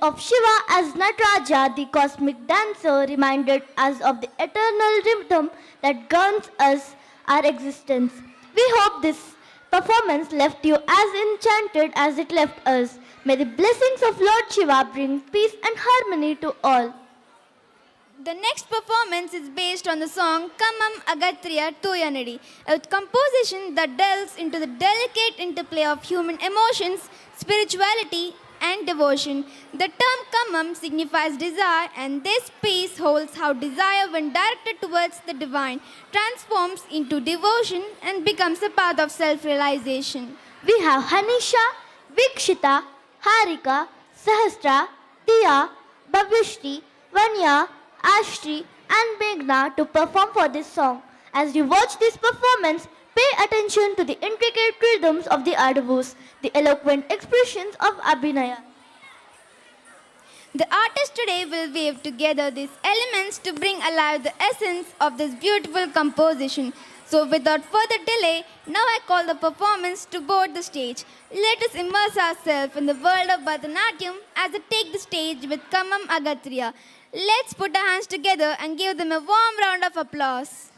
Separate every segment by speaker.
Speaker 1: of Shiva as Nataraja, the cosmic dancer, reminded us of the eternal rhythm that governs us, our existence. We hope this performance left you as enchanted as it left us. May the blessings of Lord Shiva bring peace and harmony to all.
Speaker 2: The next performance is based on the song Kamam Agatriya Tuyanadi, a composition that delves into the delicate interplay of human emotions, spirituality, and devotion. The term Kamam signifies desire, and this piece holds how desire, when directed towards the divine, transforms into devotion and becomes a path of self realization.
Speaker 1: We have Hanisha, Vikshita, Harika, Sahasra, Diya, Bhavyashri, Vanya, Ashri, and Meghna to perform for this song. As you watch this performance, pay attention to the intricate rhythms of the Adavus, the eloquent expressions of Abhinaya.
Speaker 2: The artist today will weave together these elements to bring alive the essence of this beautiful composition. So without further delay, now I call the performance to board the stage. Let us immerse ourselves in the world of Bharatanatyam as they take the stage with Kamam Agatriya. Let's put our hands together and give them a warm round of applause.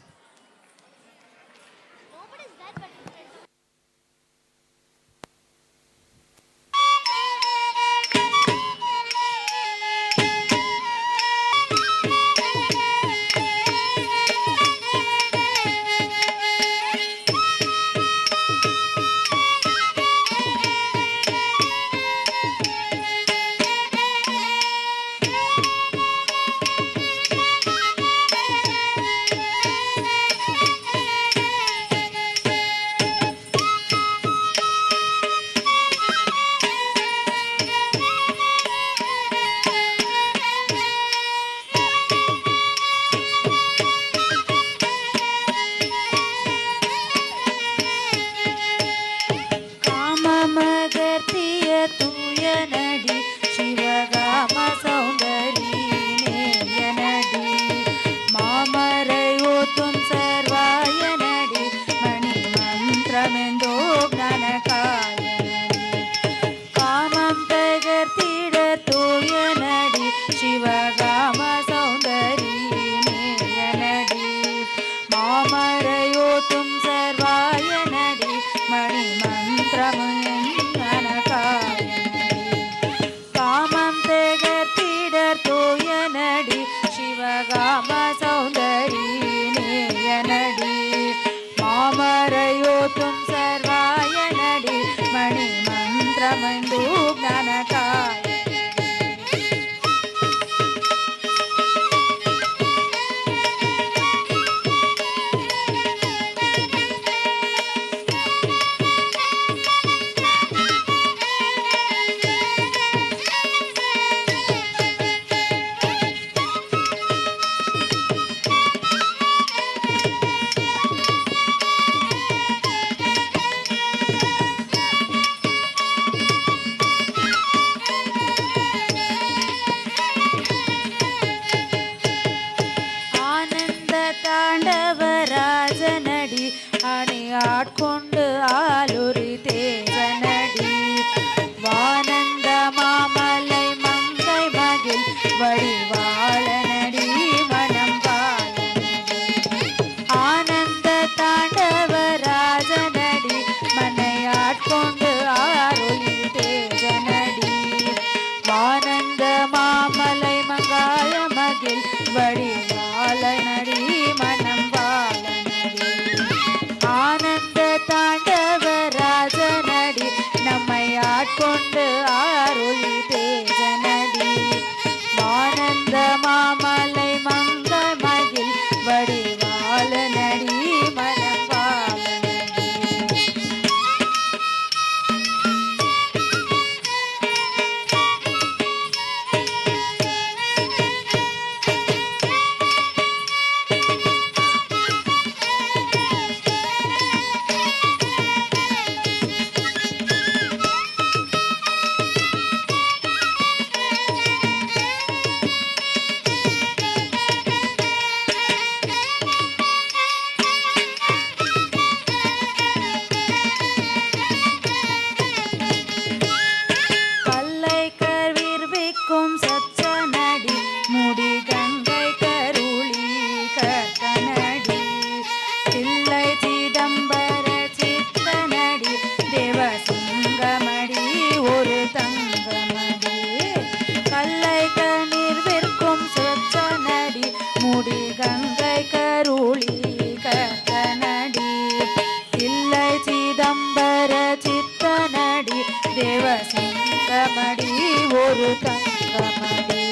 Speaker 3: தங்கமடி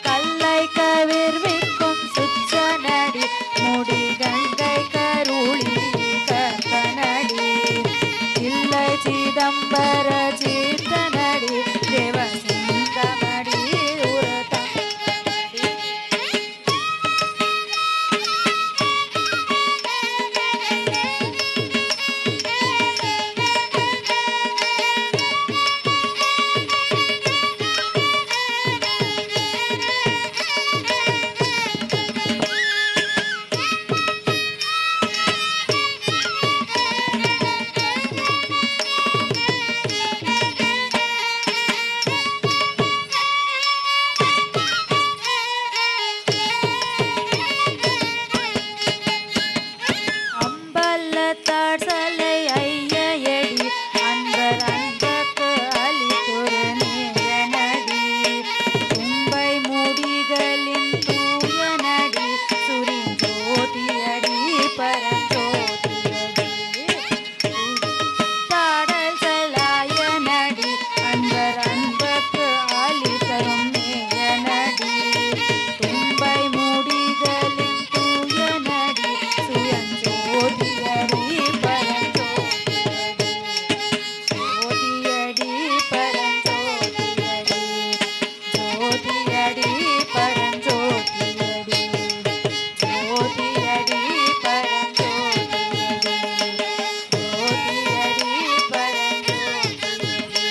Speaker 3: கல்லை கவிர்விக்கும் சுச்சனடி முடி கங்கை கருளி கற்பனடி இல்லை சிதம்பர சீர்த்தனடி தேவசிங்கமடி உரதங்கமடி அம்பலத்தார் சலை ஐயடி அன்பர் அன்பக்கு அளித்தொரு நேயனடி தும்பை முடிகளின் தூயனடி சுரிஞ்சோதியடி பரஞ்சோதியடி தாடல் சலாயனடி அன்பர் அன்பக்கு அளித்தரும் நேயனடி தும்பை முடிகளின் தூயனடி சுயஞ்சோதியடி பரஞ்சோதியடி ஜோதியடி பரஞ்சோதியடி ஜோதியடி பரஞ்சோதியடி ஜோதியடி பரஞ்சோதியடி ஜோதியடி பரஞ்சோதியடி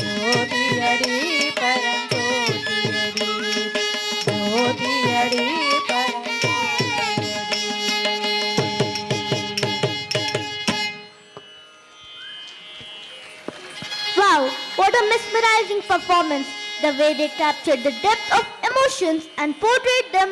Speaker 3: ஜோதியடி பரஞ்சோதியடி ஜோதியடி
Speaker 1: Wow, what a mesmerizing performance! The way they captured the depth of emotions and portrayed them